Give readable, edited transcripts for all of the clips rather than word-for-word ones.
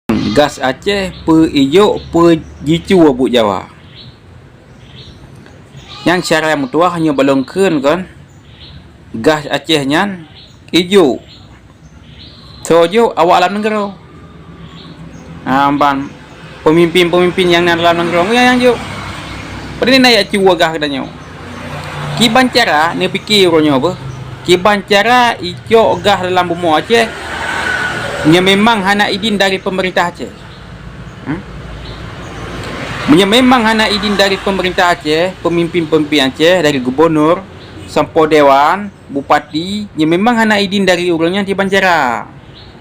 Gas Aceh pe ijuk pe jicu abuk Jawa. Yang syarah mutuah hanya balongkeun kan. Gas Aceh nyan ijuk. Sojo awak alam negara. Amban pemimpin-pemimpin yang dalam negara yang juk. Pada ni nak cuba gas katanya. Kiban cara ni fikir orangnya apa? Kiban cara ijuk gas dalam bumi Aceh. Nya memang hana izin dari pemerintah Aceh. Memang hana izin dari pemerintah Aceh, pemimpin-pemimpin Aceh, dari gubernur sampai dewan, bupati, nya memang hana izin dari orangnya di Banjara.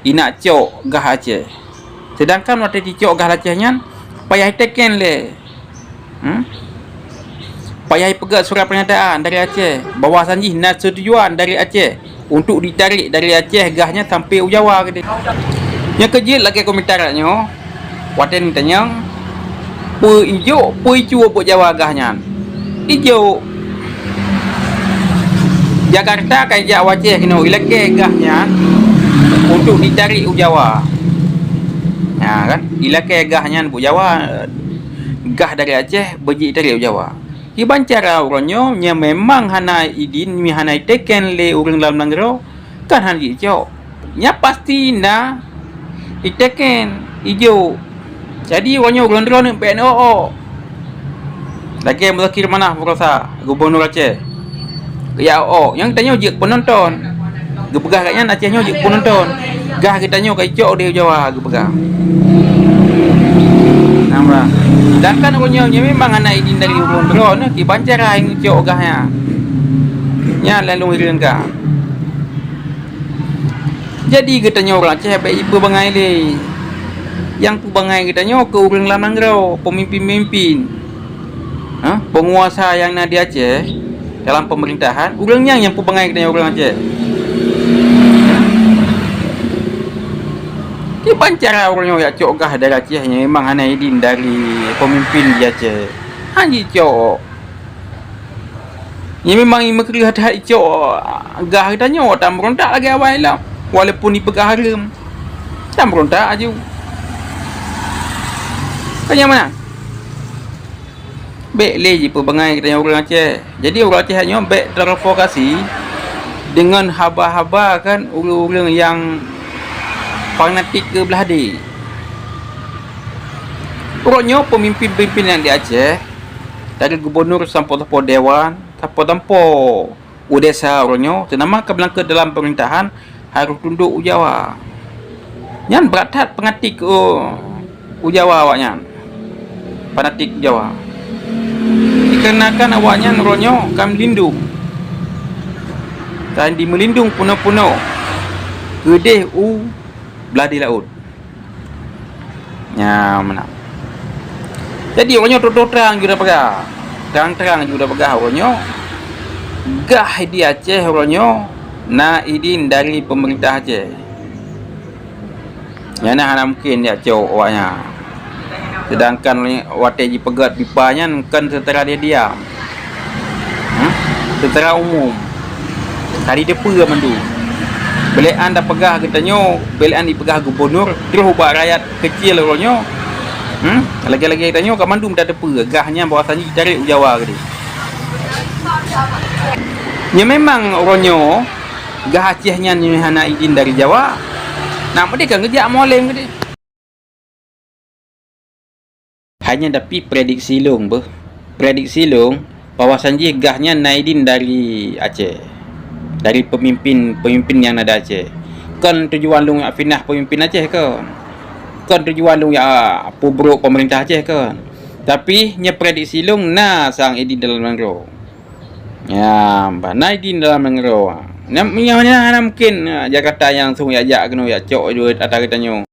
Inak cok gas Aceh. Sedangkan waktu dicok gas Aceh nya payah teken le. Payah pegat surat pernyataan dari Aceh bahwasannya nak setujuan dari Aceh untuk ditarik dari Aceh gasnya sampai Jawa ke dia. Yang kejil lagi komentarannya, waten tanya, pe ijo, pe icu buat Jawa gasnya. Ijo Jakarta kan Jawa Aceh kena ilake gasnya untuk ditarik Jawa. Ya kan? Ilake gasnya buat Jawa, gas dari Aceh bagi tarik Jawa. Iban cara orangnya nya memang hana izin mi hana teken le orang dalam negara kan han ijo nya pasti na iteken ijo jadi orangnya orang negara ni PNO lagi muzakir mana berasa gubernur Aceh ya yang tanya je penonton gebegah katnya Acehnya je penonton gah kitanya kai ijo dia Jawa gebegah nampak. Sedangkan orangnya memang anak izin dari gubernur ni ki bancara yang cok gahnya. Nya lalu hirengka. Jadi katanya orang Aceh baik ibu bangai le. Yang pu bangai katanya ke orang dalam negara, pemimpin-pemimpin. Penguasa yang ada di Aceh dalam pemerintahan, orangnya yang pu bangai katanya orang Aceh. Iban cara orangnya ya cok gah dari Aceh memang hana izin dari pemimpin di Aceh. Hanji cok. Ini memang mekri hati cok gah katanya tak berontak lagi awal lah. Walaupun dipegah haram. Tak berontak aja. Kanya mana? Baik le je pelbagai katanya orang Aceh. Jadi orang Aceh hanya baik terprovokasi dengan haba-haba kan orang-orang yang fanatik ke belah di. Orangnya pemimpin-pemimpin yang di Aceh dari gubernur sampai dewan sampai desa orangnya senama ke dalam pemerintahan harus tunduk Jawa. Yang beratat pengatik Jawa awaknya. Fanatik Jawa. Dikarenakan awaknya orangnya kan melindung. Dan di melindung puno-puno. Gedeh belah di laut. Ya mana. Jadi orangnya terang juga pegah. Terang-terang juga pegah orangnya. Gah di Aceh orangnya na izin dari pemerintah Aceh. Ya nah mungkin dia cok awaknya. Sedangkan waktu ji pegat pipanya kan setara dia diam. Setara umum. Tadi dia pe mandu. Belian dah pegah katanya, belian dipegah gubernur, terus ubah rakyat kecil orangnya. Lagi-lagi katanya kat Mandum dah ada gahnya bahawasanya ditarik Jawa ke dia. Ya memang orangnya gah Acehnya ni hana izin dari Jawa. Nak mereka ngejak molem ke dia. Hanya tapi prediksi long bah. Prediksi long bahawasanya gahnya na izin dari Aceh. Dari pemimpin yang ada Aceh. Kan tujuan lu yang finah pemimpin Aceh kan. Kan tujuan lu yang pubruk pemerintah Aceh kan. Tapi nya prediksi lu na sang izin dalam negara. Ya, na izin dalam negara. Nya mungkin Jakarta yang sung ya kena ya cok duit atas katanya.